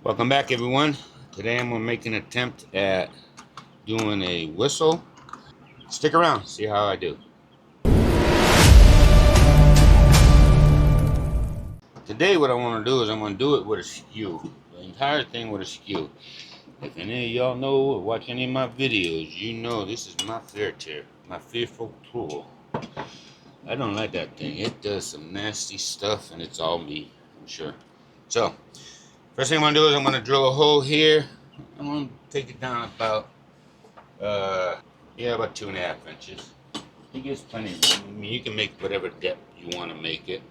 Welcome back, everyone. Today I'm going to make an attempt at doing a whistle. Stick around, see how I do. Today what I want to do is I'm going to do it with a skew. The entire thing with a skew. If any of y'all know or watch any of my videos, you know this is my fair tear, my fearful tool. I don't like that thing. It does some nasty stuff and it's all me, I'm sure. So, first thing I'm going to do is I'm going to drill a hole here. I'm going to take it down about about 2.5 inches. It gives plenty of room. I mean, you can make whatever depth you want to make it.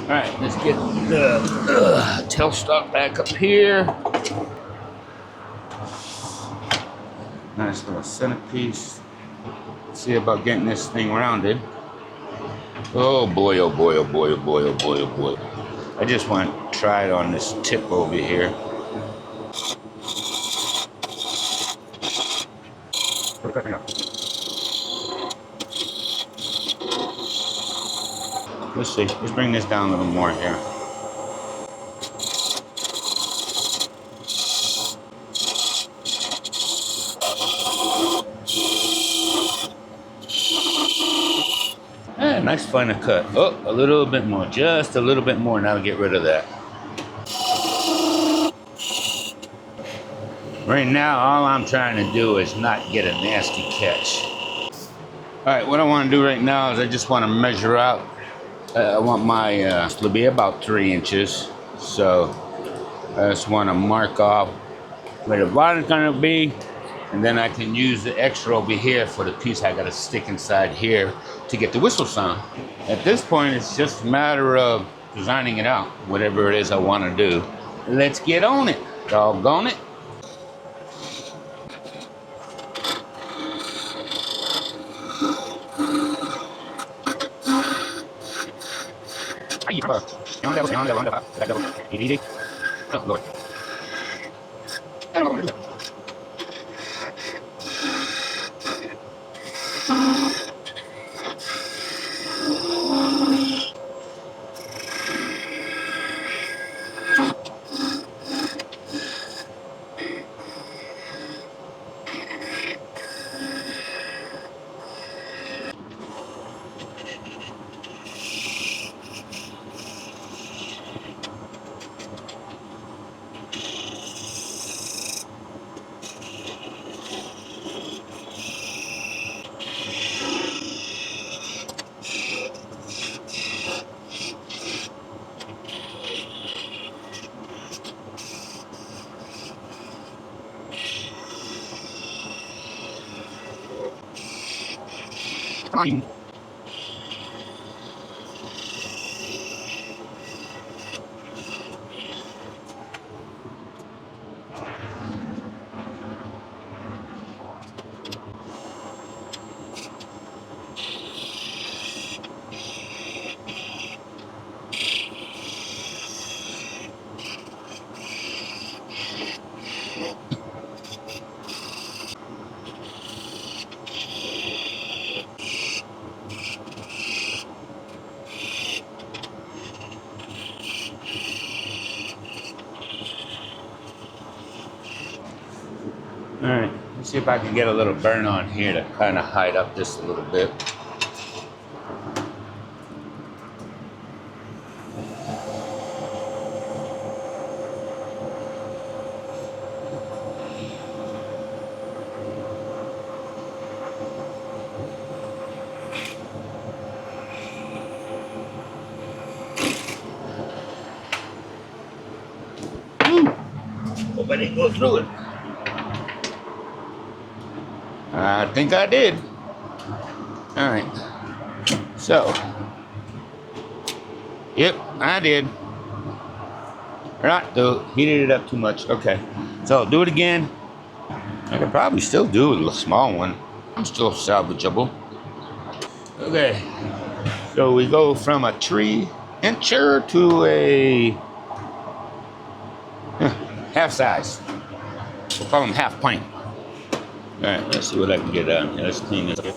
Alright, let's get the tailstock back up here. Nice little centerpiece. Let's see about getting this thing rounded. Oh boy, oh boy, oh boy, oh boy, oh boy, oh boy. I just want to try it on this tip over here. Let's see. Let's bring this down a little more here. Nice final cut. Oh, a little bit more. Just a little bit more. Now get rid of that. Right now, all I'm trying to do is not get a nasty catch. Alright, what I want to do right now is I just want to measure out. I want my to be about 3 inches. So I just want to mark off where the bottom's going to be. And then I can use the extra over here for the piece I got to stick inside here to get the whistle sound. At this point, it's just a matter of designing it out, whatever it is I want to do. Let's get on it. Doggone it. Oh, Lord. Come on. All right, let's see if I can get a little burn on here to kind of hide up just a little bit. Hope I didn't go through it. I think I did. All right. So, yep, I did. Right, though, heated it up too much. Okay. So, do it again. I could probably still do a small one. I'm still salvageable. Okay. So, we go from a 3-incher to a half size. We'll call them half pint. All right, let's see what I can get on. Let's clean this up.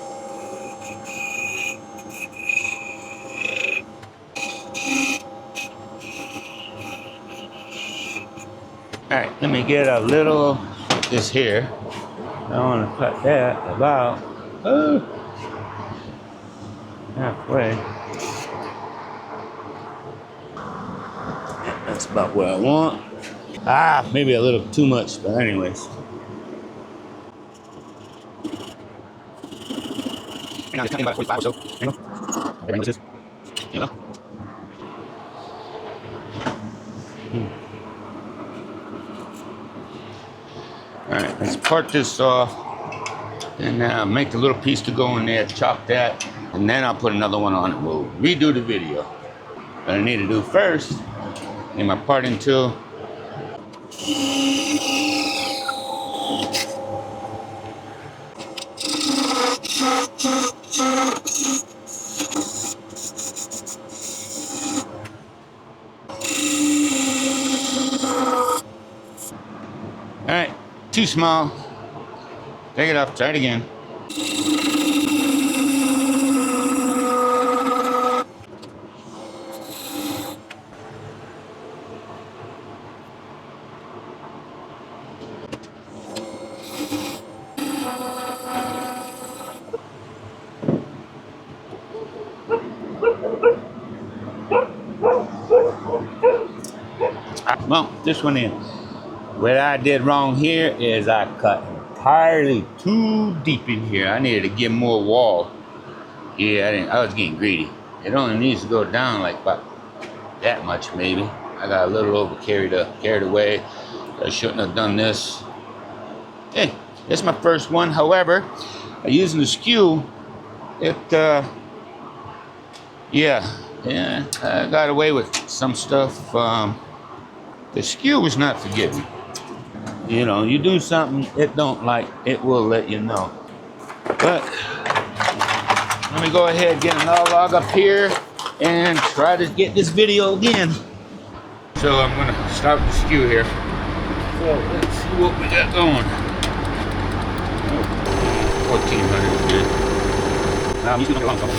All right, let me get a little this here. I want to cut that about halfway. That's about what I want. Maybe a little too much, but anyways. Hang on, it's cutting about 45 or so. Hang on. There this is. You know. All right, let's part this off, and make a little piece to go in there. Chop that, and then I'll put another one on, and we'll redo the video. What I need to do first, get my parting tool. All right, too small. Take it off, try it again. Well, this one in. What I did wrong here is I cut entirely too deep in here. I needed to get more wall. Yeah, I was getting greedy. It only needs to go down like about that much maybe. I got a little over carried away. I shouldn't have done this. Hey, this is my first one. However, using the skew, I got away with some stuff. The skew was not forgiving. You know, you do something it don't like, it will let you know. But let me go ahead and get an all log up here and try to get this video again. So I'm gonna start the skew here. So let's see what we got going. 1400 is good. Now I'm using the long one.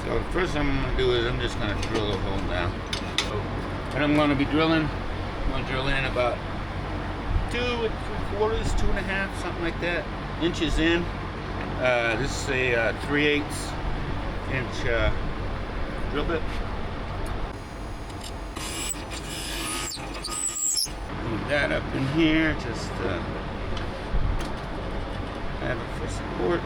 So the first thing I'm going to do is I'm just going to drill a hole down. So what I'm going to be drilling, I'm going to drill in about 2 3/4, 2.5, something like that, inches in. This is a 3/8 inch drill bit. Move that up in here, just have it for support.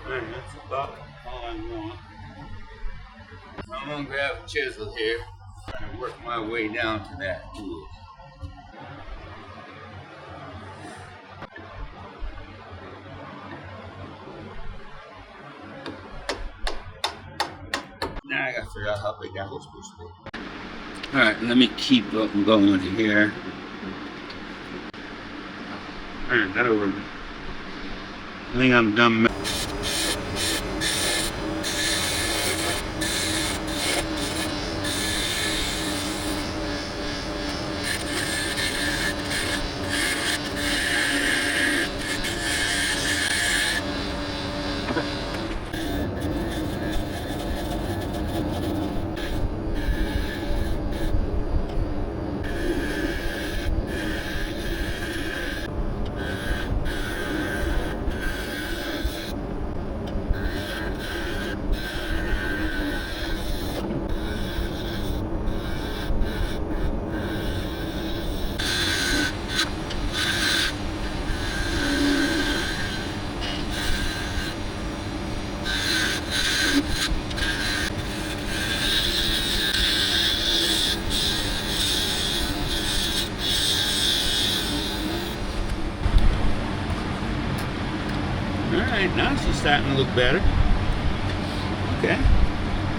Alright, that's about all I want. I'm gonna grab a chisel here and work my way down to that tool. Now I gotta figure out how big that was supposed to be. Alright, let me keep going here. Alright, that over. I think I'm done. starting to look better. Okay.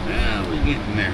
Well, we're getting there.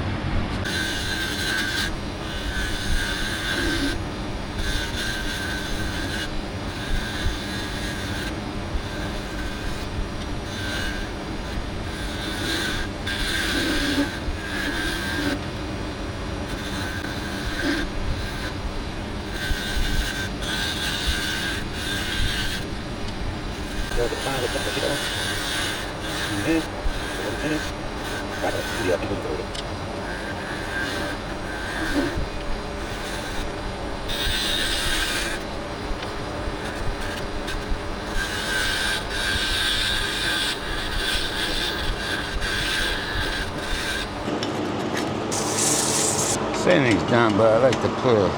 Sanding's done, but I like to put a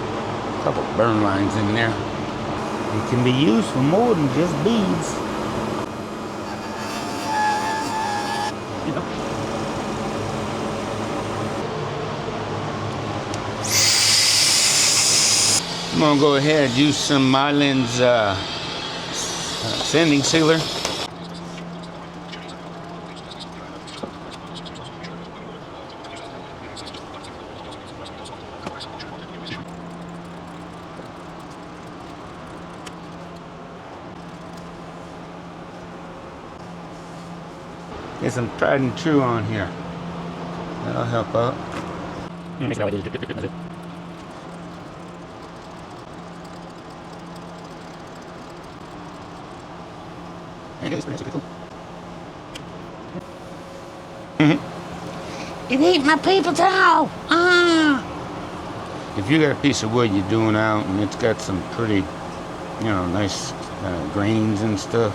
couple burn lines in there. It can be used for more than just beads. You know. I'm gonna go ahead and use some Mylan's sanding sealer. Get some tried and true on here. That'll help out. It ain't my paper towel. If you got a piece of wood you're doing out and it's got some pretty, nice grains and stuff,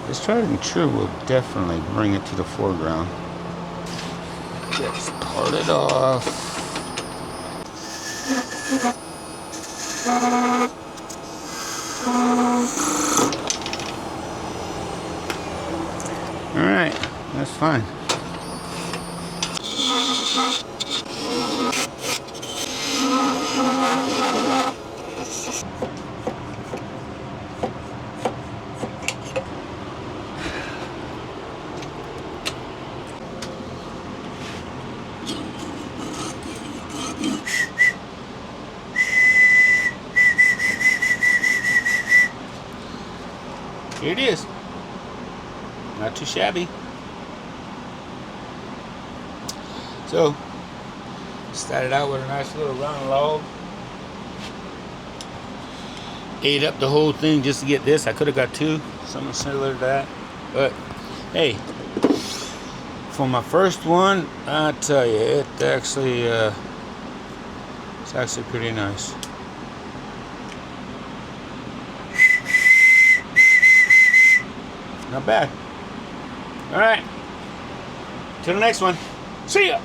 this tried and true will definitely bring it to the foreground. Just part it off. All right, that's fine. Here it is. Not too shabby. So, started out with a nice little round log. Ate up the whole thing just to get this. I could have got two, something similar to that. But, hey, for my first one, I tell you, it's actually pretty nice. Not bad. All right. Till the next one. See ya.